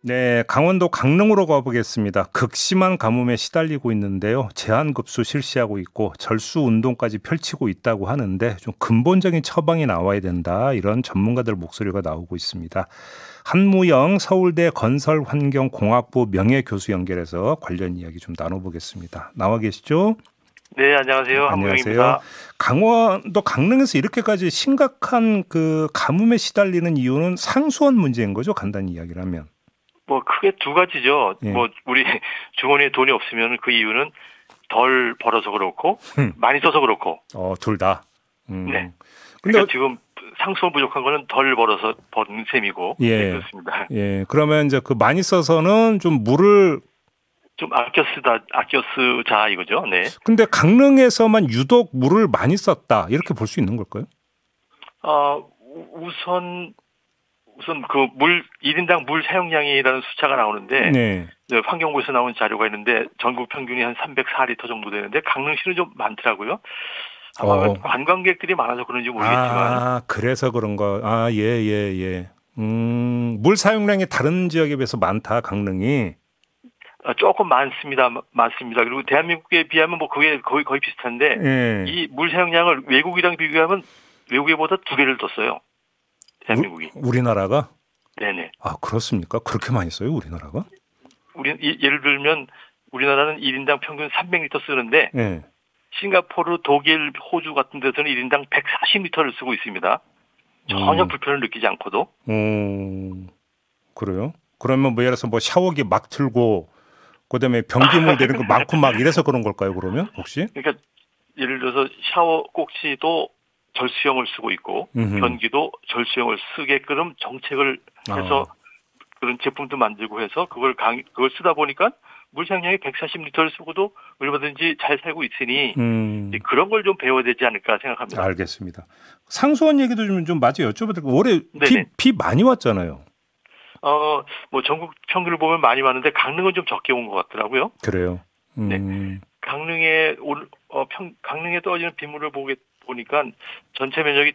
네, 강원도 강릉으로 가보겠습니다. 극심한 가뭄에 시달리고 있는데요. 제한급수 실시하고 있고 절수 운동까지 펼치고 있다고 하는데 좀 근본적인 처방이 나와야 된다. 이런 전문가들 목소리가 나오고 있습니다. 한무영 서울대 건설환경공학부 명예교수 연결해서 관련 이야기 좀 나눠보겠습니다. 나와 계시죠? 네, 안녕하세요. 안녕하세요. 한무영입니다. 강원도 강릉에서 이렇게까지 심각한 그 가뭄에 시달리는 이유는 상수원 문제인 거죠? 간단히 이야기를 하면. 뭐 크게 두 가지죠. 예. 뭐 우리 주머니에 돈이 없으면 그 이유는 덜 벌어서 그렇고 많이 써서 그렇고. 둘 다. 네. 근데 그러니까 지금 상수원 부족한 거는 덜 벌어서 버는 셈이고. 네, 예. 그렇습니다. 예. 그러면 이제 그 많이 써서는 좀 물을 좀 아껴 쓰자 이거죠. 네. 근데 강릉에서만 유독 물을 많이 썼다. 이렇게 볼 수 있는 걸까요? 우선 그 물 1인당 물 사용량이라는 숫자가 나오는데 네. 네, 환경부에서 나온 자료가 있는데 전국 평균이 한 304리터 정도 되는데 강릉시는 좀 많더라고요. 아마 관광객들이 많아서 그런지 모르겠지만. 그래서 그런 거. 예. 물 사용량이 다른 지역에 비해서 많다, 강릉이. 조금 많습니다. 그리고 대한민국에 비하면 뭐 그게 거의 비슷한데 예. 이 물 사용량을 외국이랑 비교하면 외국에보다 2배를 더 써요. 대한민국이. 우리나라가? 네네. 그렇습니까? 그렇게 많이 써요, 우리나라가? 예를 들면 우리나라는 1인당 평균 300리터 쓰는데 예. 싱가포르, 독일, 호주 같은 데서는 1인당 140리터를 쓰고 있습니다. 전혀 불편을 느끼지 않고도. 그래요? 그러면 뭐 예를 들어서 뭐 샤워기 막 틀고 그다음에 변기물 내는 거 많고 막 이래서 그런 걸까요, 그러면 혹시? 그러니까 예를 들어서 샤워 꼭지도 절수형을 쓰고 있고 변기도 절수형을 쓰게끔 정책을 해서 그런 제품도 만들고 해서 그걸 쓰다 보니까 물 사용량이 140리터를 쓰고도 얼마든지 잘 살고 있으니 그런 걸 좀 배워야 되지 않을까 생각합니다. 알겠습니다. 상수원 얘기도 좀 마저 여쭤봐도 될까요? 올해 비 많이 왔잖아요. 뭐 전국 평균을 보면 많이 왔는데 강릉은 좀 적게 온 것 같더라고요. 그래요. 네. 강릉에 떨어지는 빗물을 보니까 전체 면적이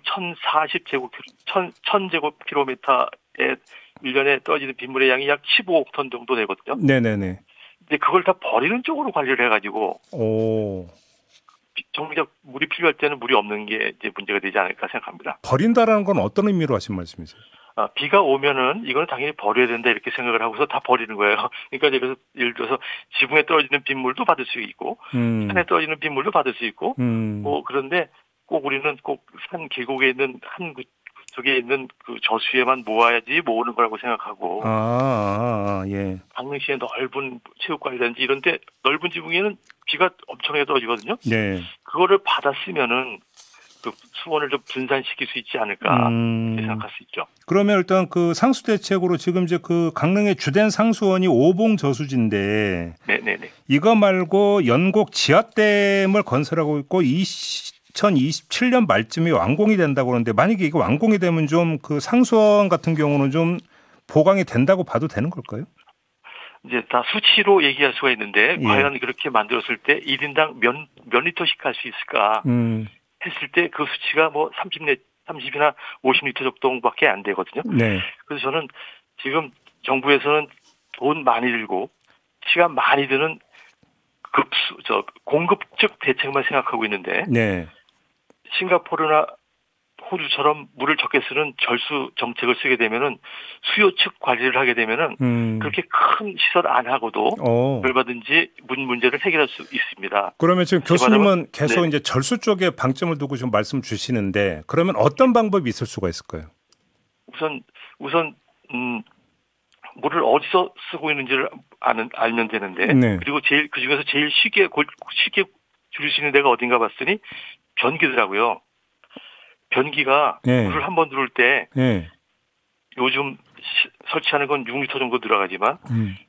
1040제곱킬로미터에 1년에 떨어지는 빗물의 양이 약 15억 톤 정도 되거든요. 네네네. 근데 그걸 다 버리는 쪽으로 관리를 해가지고 정작 물이 필요할 때는 물이 없는 게 이제 문제가 되지 않을까 생각합니다. 버린다라는 건 어떤 의미로 하신 말씀이세요? 비가 오면은 이거는 당연히 버려야 된다 이렇게 생각을 하고서 다 버리는 거예요. 그러니까 예를 들어서 지붕에 떨어지는 빗물도 받을 수 있고 산에 떨어지는 빗물도 받을 수 있고 그런데 꼭 우리는 꼭 산 계곡에 있는 한 그쪽에 있는 그 저수에만 모아야지 모으는 거라고 생각하고 예. 강릉시의 넓은 체육관이라든지 이런 데 넓은 지붕에는 비가 엄청나게 떨어지거든요. 네. 그거를 받아 쓰면은 그 수온을 좀 분산시킬 수 있지 않을까 생각할 수 있죠. 그러면 일단 그 상수 대책으로 지금 이제 그 강릉의 주된 상수원이 오봉 저수지인데, 네네네. 이거 말고 연곡 지하댐을 건설하고 있고 2027년 말쯤에 완공이 된다고 하는데, 만약에 이거 완공이 되면 좀 그 상수원 같은 경우는 좀 보강이 된다고 봐도 되는 걸까요? 이제 다 수치로 얘기할 수가 있는데 과연 그렇게 만들었을 때 1인당 몇 리터씩 할 수 있을까? 했을 때 그 수치가 뭐 30이나 50리터 정도밖에 안 되거든요. 네. 그래서 저는 지금 정부에서는 돈 많이 들고 시간 많이 드는 공급적 대책만 생각하고 있는데 싱가포르나 호주처럼 물을 적게 쓰는 절수 정책을 쓰게 되면은 수요 측 관리를 하게 되면은 그렇게 큰 시설 안 하고도 얼마든지 문제를 해결할 수 있습니다. 그러면 지금 교수님은 계속 이제 절수 쪽에 방점을 두고 좀 말씀 주시는데, 그러면 어떤 방법이 있을 수가 있을까요? 우선 물을 어디서 쓰고 있는지를 알면 되는데 그리고 그 중에서 제일 쉽게 줄일 수 있는 데가 어딘가 봤더니 변기더라고요. 변기가 물을 한번 들어올 때 요즘 설치하는 건 6리터 정도 들어가지만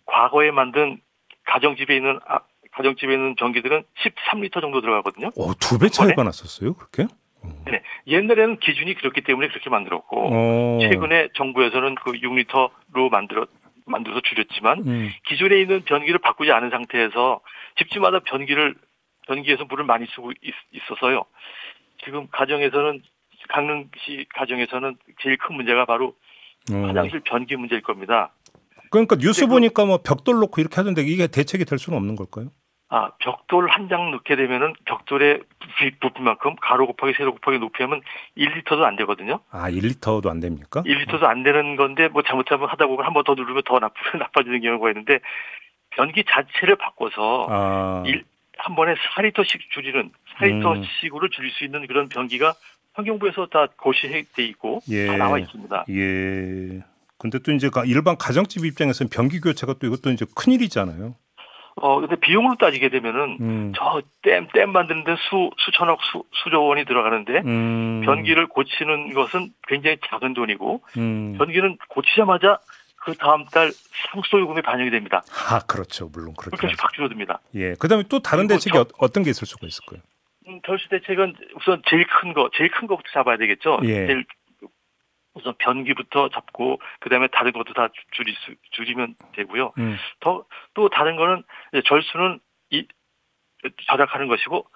과거에 만든 가정집에 있는 변기들은 13리터 정도 들어가거든요. 2배 차이가 났었어요, 그렇게? 네. 옛날에는 기준이 그렇기 때문에 그렇게 만들었고 최근에 정부에서는 그 6리터로 만들어서 줄였지만 기존에 있는 변기를 바꾸지 않은 상태에서 집집마다 변기에서 물을 많이 쓰고 있어서요. 지금 강릉시 가정에서는 제일 큰 문제가 바로 화장실 변기 문제일 겁니다. 그러니까 뉴스 보니까 뭐 벽돌 놓고 이렇게 하던데 이게 대책이 될 수는 없는 걸까요? 벽돌 한 장 넣게 되면은 벽돌의 부피만큼 가로 곱하기 세로 곱하기 높이 하면 1리터도 안 되거든요. 1리터도 안 됩니까? 1리터도 안 되는 건데 뭐 잘못하면 하다 보면 한 번 더 누르면 더 나빠지는 경우가 있는데 변기 자체를 바꿔서 한 번에 4리터씩 줄이는 4리터씩으로 줄일 수 있는 그런 변기가 환경부에서 다 고시돼 있고 다 나와 있습니다. 예. 근데 또 이제 일반 가정집 입장에서는 변기 교체가 또 이것도 이제 큰일이잖아요. 근데 비용으로 따지게 되면은 저 댐 만드는 데 수천억 수조 원이 들어가는데 변기를 고치는 것은 굉장히 작은 돈이고 변기는 고치자마자 그 다음 달 상수요금이 반영이 됩니다. 그렇죠. 물론 그렇죠. 그렇게 확 줄어듭니다. 예. 그다음에 또 다른 대책이 어떤 게 있을 수가 있을까요? 절수 대책은 우선 제일 큰 거부터 잡아야 되겠죠. 예. 우선 변기부터 잡고 그다음에 다른 것도 다 줄이면 되고요. 또 다른 거는 절수는 절약하는 것이고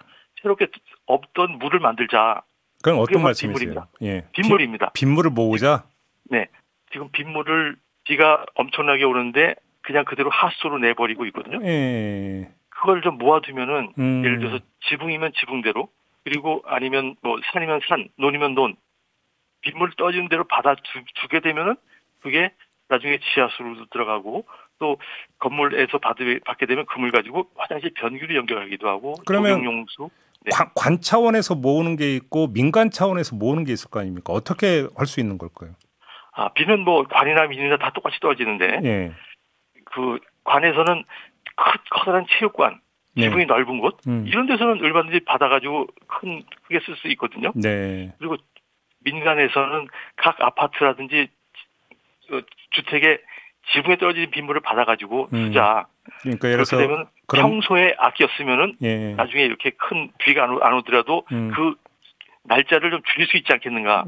새롭게 없던 물을 만들자. 그럼 어떤 말씀이세요? 빈물입니다. 빈물입니다. 빈물을 모으자. 네. 지금 빈물을 비가 엄청나게 오는데 그냥 그대로 하수로 내버리고 있거든요. 예. 그걸 좀 모아두면은 예를 들어서 지붕이면 지붕대로 그리고 아니면 뭐 산이면 산, 논이면 논 빗물 떠지는 대로 받아주게 되면은 그게 나중에 지하수로 들어가고 또 건물에서 받게 되면 그 물 가지고 화장실 변기로 연결하기도 하고 그러면 용수 관 차원에서 모으는 게 있고 민간 차원에서 모으는 게 있을 거 아닙니까? 어떻게 할 수 있는 걸까요? 비는 뭐 관이나 민이나 다 똑같이 떨어지는데 예. 그 관에서는 커다란 체육관 지붕이 넓은 곳 이런 데서는 얼마든지 받아가지고 크게 쓸 수 있거든요. 네. 그리고 민간에서는 각 아파트라든지 주택에 지붕에 떨어지는 빗물을 받아가지고 쓰자. 그러니까 예를 들어서 되면 평소에 아껴 쓰면은 예. 나중에 이렇게 큰 비가 안 오더라도 그 날짜를 좀 줄일 수 있지 않겠는가.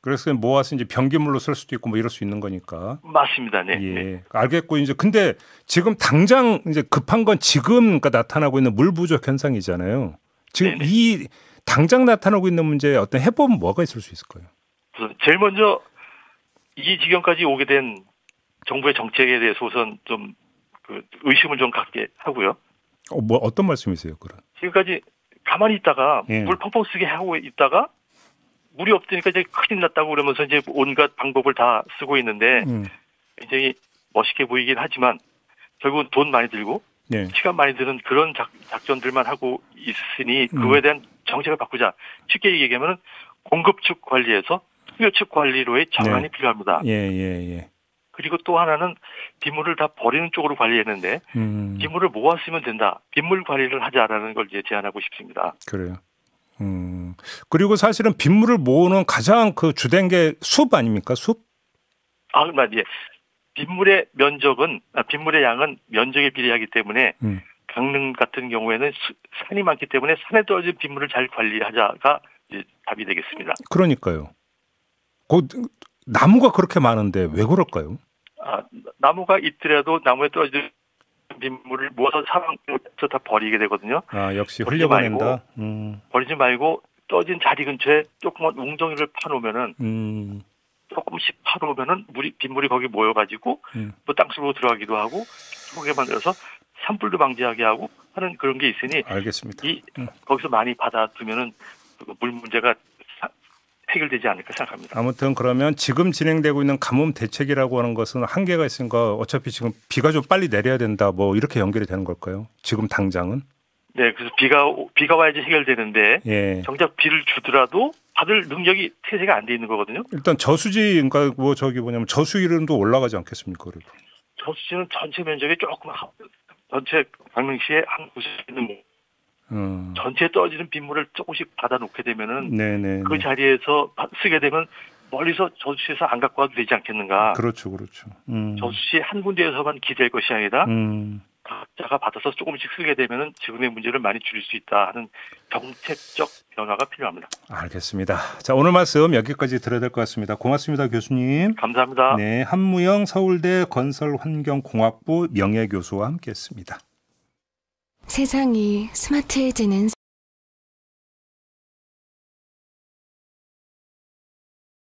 그래서 모아서 이제 변기물로 쓸 수도 있고 뭐 이럴 수 있는 거니까. 맞습니다. 네. 예. 네. 알겠고 이제 근데 지금 당장 이제 급한 건 지금 나타나고 있는 물 부족 현상이잖아요. 지금 네네. 이 당장 나타나고 있는 문제에 어떤 해법은 뭐가 있을 수 있을까요? 제일 먼저 이 지경까지 오게 된 정부의 정책에 대해서 우선 좀 의심을 좀 갖게 하고요. 뭐 어떤 말씀이세요, 그럼? 지금까지 가만히 있다가 예. 물 펑펑 쓰게 하고 있다가 물이 없으니까 이제 큰일 났다고 그러면서 이제 온갖 방법을 다 쓰고 있는데 굉장히 멋있게 보이긴 하지만 결국은 돈 많이 들고 네. 시간 많이 드는 그런 작전들만 하고 있으니 그거에 대한 정책을 바꾸자. 쉽게 얘기하면 공급 측 관리에서 수요 측 관리로의 전환이 필요합니다. 예. 그리고 또 하나는 빗물을 다 버리는 쪽으로 관리했는데 빗물을 모아 쓰면 된다. 빗물 관리를 하자라는 걸 이제 제안하고 싶습니다. 그래요. 그리고 사실은 빗물을 모으는 가장 주된 게 숲 아닙니까? 숲? 예. 빗물의 양은 면적에 비례하기 때문에 강릉 같은 경우에는 산이 많기 때문에 산에 떨어진 빗물을 잘 관리하자가 이제 답이 되겠습니다. 그러니까요. 나무가 그렇게 많은데 왜 그럴까요? 나무가 있더라도 나무에 떨어진 빗물을 모아서 사방에서 다 버리게 되거든요. 역시 흘려보낸다. 버리지 말고 떨어진 자리 근처에 조그만 웅덩이를 파놓으면은 조금씩 파놓으면은 빗물이 거기 모여가지고 또 땅속으로 들어가기도 하고 속에 만들어서 산불도 방지하게 하고 하는 그런 게 있으니 알겠습니다. 거기서 많이 받아두면은 물 문제가 해결되지 않을까 생각합니다. 아무튼 그러면 지금 진행되고 있는 가뭄 대책이라고 하는 것은 한계가 있으니까 어차피 지금 비가 좀 빨리 내려야 된다 뭐 이렇게 연결이 되는 걸까요? 지금 당장은? 네, 그래서 비가 와야지 해결되는데 예. 정작 비를 주더라도 받을 능력이 태세가 안 돼 있는 거거든요. 일단 저수지 그러니까 저수 이름도 올라가지 않겠습니까? 그래도 저수지는 전체 면적이 조금 전체 강릉시에 한 곳에 있는 전체에 떨어지는 빗물을 조금씩 받아놓게 되면은 그 자리에서 쓰게 되면 멀리서 저수지에서 안 갖고 와도 되지 않겠는가. 그렇죠. 저수지 한 군데에서만 기댈 것이 아니라 각자가 받아서 조금씩 쓰게 되면은 지금의 문제를 많이 줄일 수 있다 하는 정책적 변화가 필요합니다. 알겠습니다. 자, 오늘 말씀 여기까지 들어야 될 것 같습니다. 고맙습니다, 교수님. 감사합니다. 네, 한무영 서울대 건설환경공학부 명예교수와 함께했습니다. 세상이 스마트해지는